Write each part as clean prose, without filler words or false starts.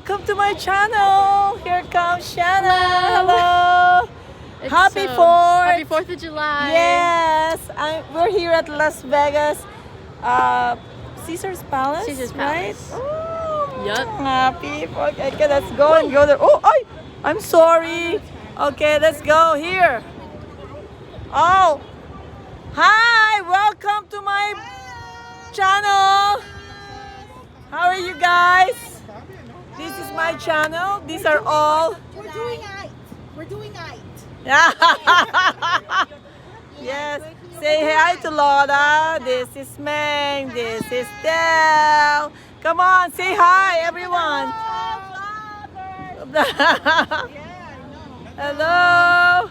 welcome to my channel. Here comes Shanna. Hello. Happy 4th. Happy 4th of July. Yes, we're here at Las Vegas, Caesar's Palace. Caesar's right? Palace. Oh, Yup. Happy. Okay, let's go and go there. Oh, I'm sorry. Okay, let's go here. Oh, hi. Welcome to my channel. How are you guys? This is my channel. These are all. We're doing it. We're doing it. Yes. Say hi to Lola. This is Meng. This is Del. Come on, say hi, everyone. Hello.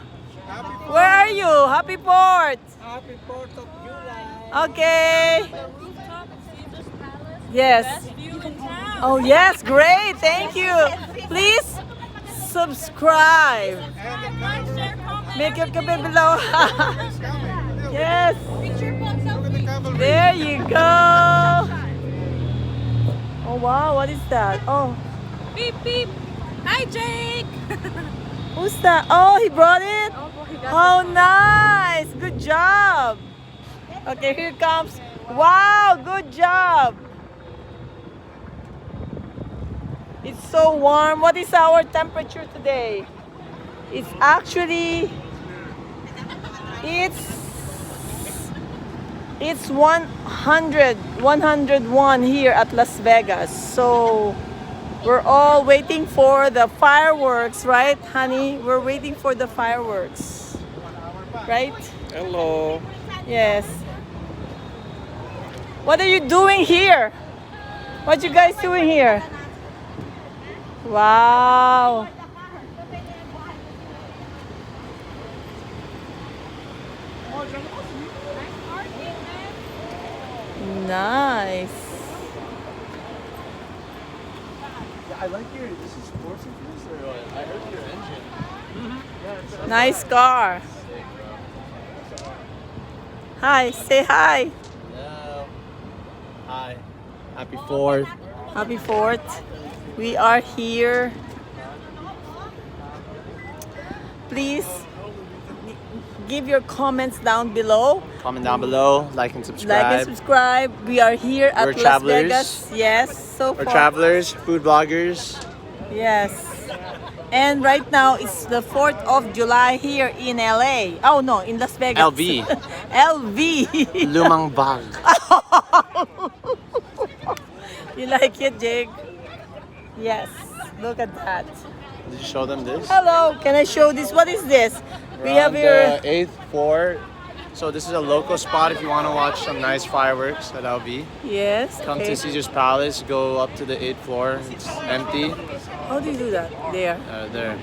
Where are you? Happy 4th. Happy 4th of July. Okay. Rooftop at Caesar's Palace. Yes. Best view in town. Oh yes, great. Thank you. Please subscribe. Like, share, comment. Make your comment below. Yes. There you go. Oh wow, what is that? Oh, Beep, beep. Hi, Jake. who's that? Oh, he brought it. Oh, boy, he got Oh, nice. Good job. Okay, here comes. Wow, good job. It's so warm. What is our temperature today? It's actually it's 101 here at Las Vegas. So we're all waiting for the fireworks, right, honey? We're waiting for the fireworks. Right? Hello. Yes. What are you doing here? What you guys doing here? Wow. Nice. I like your. This is sports infused or what? I heard your engine. Nice car. Hi, say hi. Hello. Hi. Happy 4th. Happy 4th. We are here. Please give your comments down below. Comment down below. Like and subscribe. Like and subscribe. We are here at We're Las travelers. Vegas. Yes, so We're far. travelers, food bloggers. Yes. And right now it's the 4th of July here in LA. Oh no, in Las Vegas. LV. LV. Lumang bag. You like it, Jake? Yes. Look at that. Did you show them this? Hello, can I show this? What is this? We We're have on here. the 8th floor. So this is a local spot if you want to watch some nice fireworks at LV. Yes. Come Okay. to Caesar's Palace. Go up to the 8th floor. It's empty. How do you do that? There. There.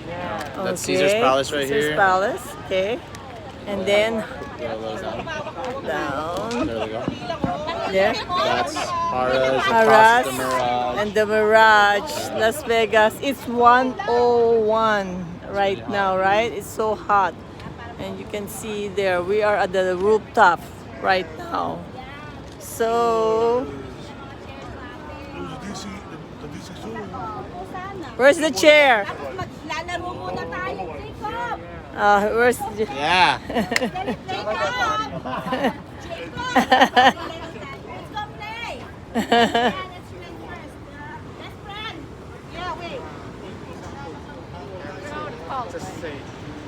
That's Okay. Caesar's Palace right Caesar's here. Palace. Okay. And then Go a little down. down There we go. there. That's Harrah's Harrah's across the Mirage. and the Mirage, Las Vegas. It's 101 right now, right? It's so hot. And you can see there, we are at the rooftop right now. So, where's the chair? Maglalaro muna tayo, Jacob. Where's the... Yeah. Jacob! Jacob! Let's go play. Yeah, let's win first. Best friend. Yeah, wait.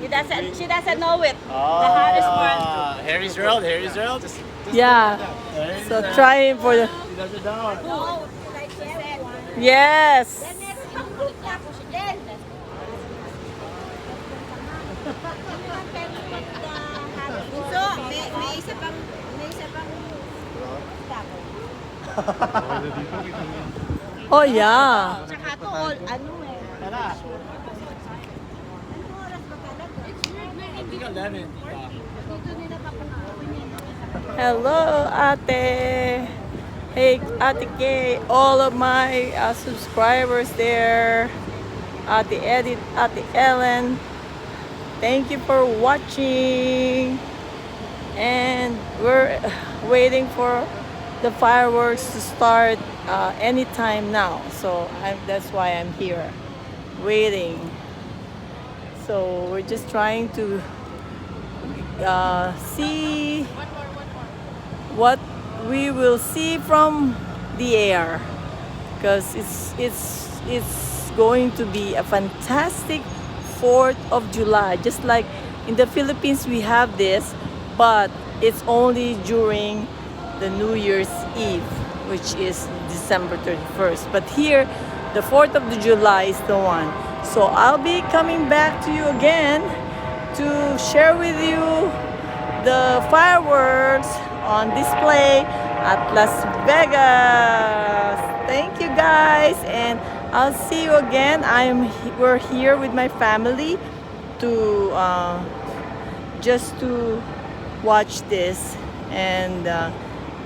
She doesn't know it. Oh, Harris one. Harry's World. Harry's World. Just Yeah. So try for the... he doesn't know. No, like she said. Yes. Then next pag-group tapos then. So, may isa pang Oh yeah. Tsaka to all, ano eh. Tara. Anong oras ba talaga? I think 11. Dito nila papanoorin yun. Hello, Ate. Hey, Ate Kay, all of my subscribers there. Ate Edith, Ate Ellen. Thank you for watching. And we're waiting for the fireworks to start anytime now. So that's why I'm here, waiting. So we're just trying to see what we will see from the air, because it's going to be a fantastic 4th of July. Just like in the Philippines we have this, but it's only during the New Year's Eve, which is December 31st. But here, the 4th of July is the one. So I'll be coming back to you again to share with you the fireworks on display at Las Vegas. Thank you guys, and I'll see you again. We're here with my family to just to watch this and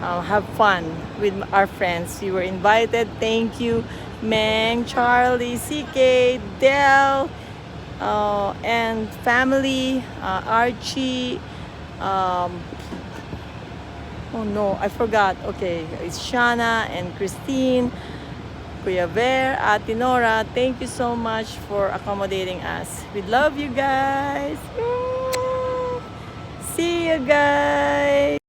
have fun with our friends. You were invited. Thank you, Meng, Charlie, CK, Del, and family, Archie. Oh no, I forgot. Okay, it's Shana and Christine, Kuya Ver, Ate Nora. Thank you so much for accommodating us. We love you guys. See you guys.